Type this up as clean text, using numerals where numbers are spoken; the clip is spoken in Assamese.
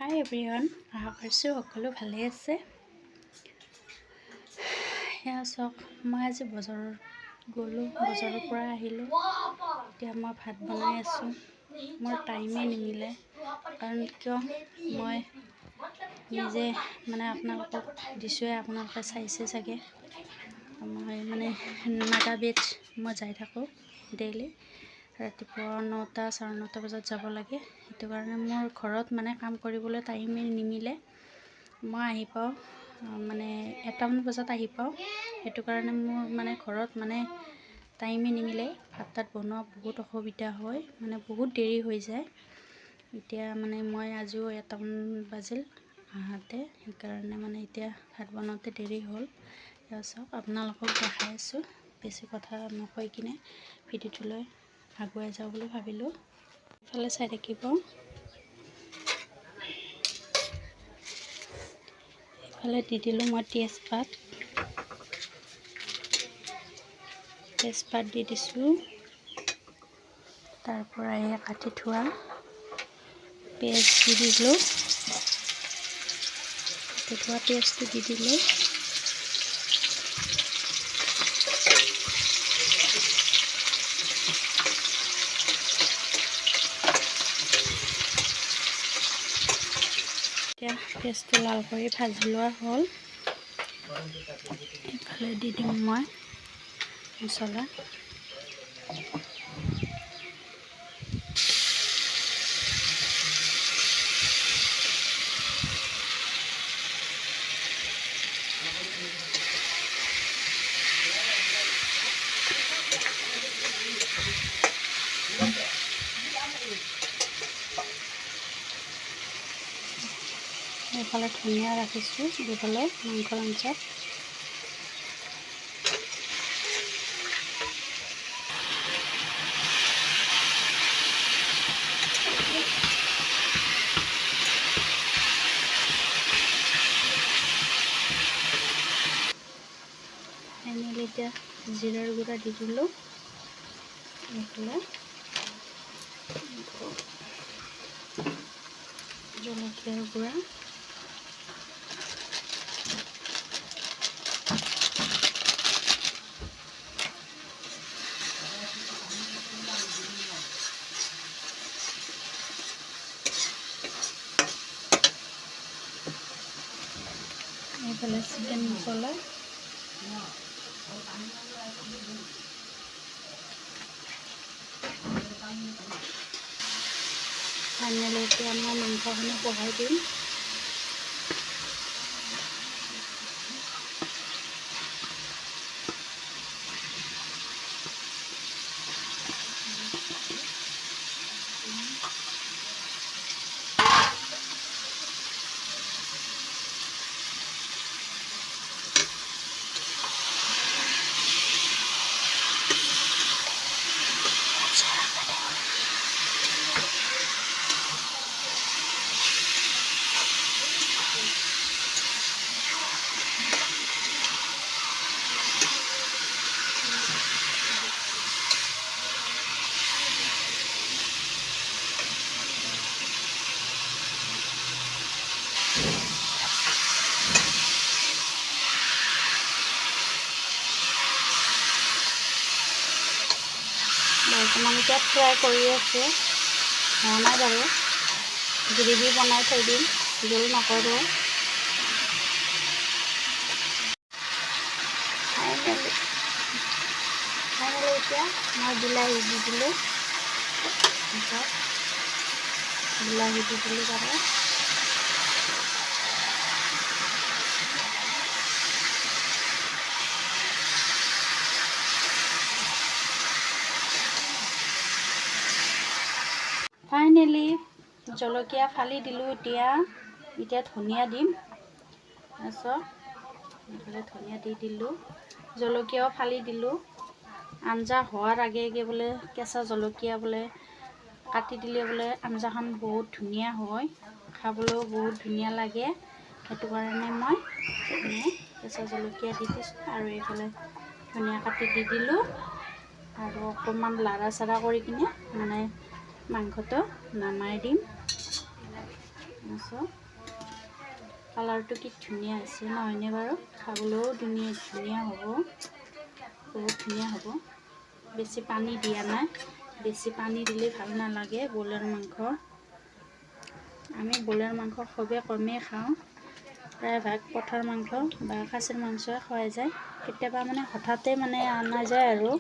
হাই এভৰিৱান, আশা কৰিছোঁ সকলো ভালে আছে। সেয়া চাওক, মই আজি বজাৰত গ'লোঁ, বজাৰৰ পৰা আহিলোঁ। এতিয়া মই ভাত বনাই আছোঁ। মোৰ টাইমেই নিমিলে, কাৰণ কিয় মই নিজে আপোনালোকক দিছোঁৱে, আপোনালোকে চাইছে চাগে। মই নাগা বেজ মই যাই থাকোঁ ডেইলি। ৰাতিপুৱা 9টা, 9:30 বজাত যাব লাগে। সেইটো কাৰণে মোৰ ঘৰত কাম কৰিবলৈ টাইমেই নিমিলে। মই আহি পাওঁ 1টামান বজাত আহি পাওঁ। সেইটো কাৰণে মোৰ ঘৰত টাইমেই নিমিলে। ভাত তাত বনোৱা বহুত অসুবিধা হয়, বহুত দেৰি হৈ যায়। এতিয়া মই আজিও 1টামান বাজিল আহোঁতে, সেইকাৰণে এতিয়া ভাত বনাওঁতে দেৰি হ'ল। এয়া চাওক, আপোনালোকক দেখাই আছোঁ। বেছি কথা নকৈ কিনে ভিডিঅ'টোলৈ আগুৱাই যাওঁ বুলি ভাবিলোঁ। ইফালে চাই থাকিব। এইফালে দি দিলোঁ মই তেজপাত দি দিছোঁ। তাৰ পৰা এই কাটি থোৱা পিঁয়াজ দি দিলোঁ। কাটি থোৱা পিঁয়াজটো দি দিলোঁ। এতিয়া পিঁয়াজটো লাল কৰি ভাজি লোৱা হ'ল। এইফালে দি দিম মই মছলা। এইফালে ধনিয়া ৰাখিছোঁ দিবলৈ মাংসৰ আঞ্জাত। ফাইনেলি এতিয়া জিৰাৰ গুড়া দি দিলোঁ। এইফালে জলকীয়াৰ গুড়া, এইফালে চিকেন মছলা, ফাইনেলি এতিয়া মই মাংসখিনি বহাই দিম। বৰ্তমান এতিয়া ফ্ৰাই কৰি আছে, হোৱা নাই বাৰু। গ্ৰেভি বনাই থৈ দিম, জোল নকৰোঁ। ফাইনেলি এতিয়া মই বিলাহী দি দিলোঁ। বিলাহী দি দিলোঁ বাৰু। ফাইনেলি জলকীয়া ফালি দিলোঁ। এতিয়া ধনিয়া দিম। তাৰপিছত এইফালে ধনিয়া দি দিলোঁ, জলকীয়াও ফালি দিলোঁ। আঞ্জা হোৱাৰ আগে আগে বোলে কেঁচা জলকীয়া বোলে কাটি দিলে বোলে আঞ্জাখন বহুত ধুনীয়া হয়, খাবলৈও বহুত ধুনীয়া লাগে। সেইটো কাৰণে মই কেঁচা জলকীয়া দি দিছোঁ আৰু এইফালে ধনিয়া কাটি দি দিলোঁ। আৰু অকণমান লাৰা চাৰা কৰি কিনে মাংসটো নমাই দিম। মাছৰ কালাৰটো কি ধুনীয়া আছে নহয়নে বাৰু? খাবলৈও ধুনীয়া হ'ব, বহুত ধুনীয়া হ'ব। বেছি পানী দিয়া নাই, বেছি পানী দিলে ভাল নালাগে ব্ৰইলাৰ মাংস। আমি ব্ৰইলাৰ মাংস খুবেই কমেই খাওঁ, প্ৰায়ভাগ পঠাৰ মাংস বা খাচীৰ মাংসই খোৱা যায়। কেতিয়াবা মানে হঠাতে মানে অনা যায় আৰু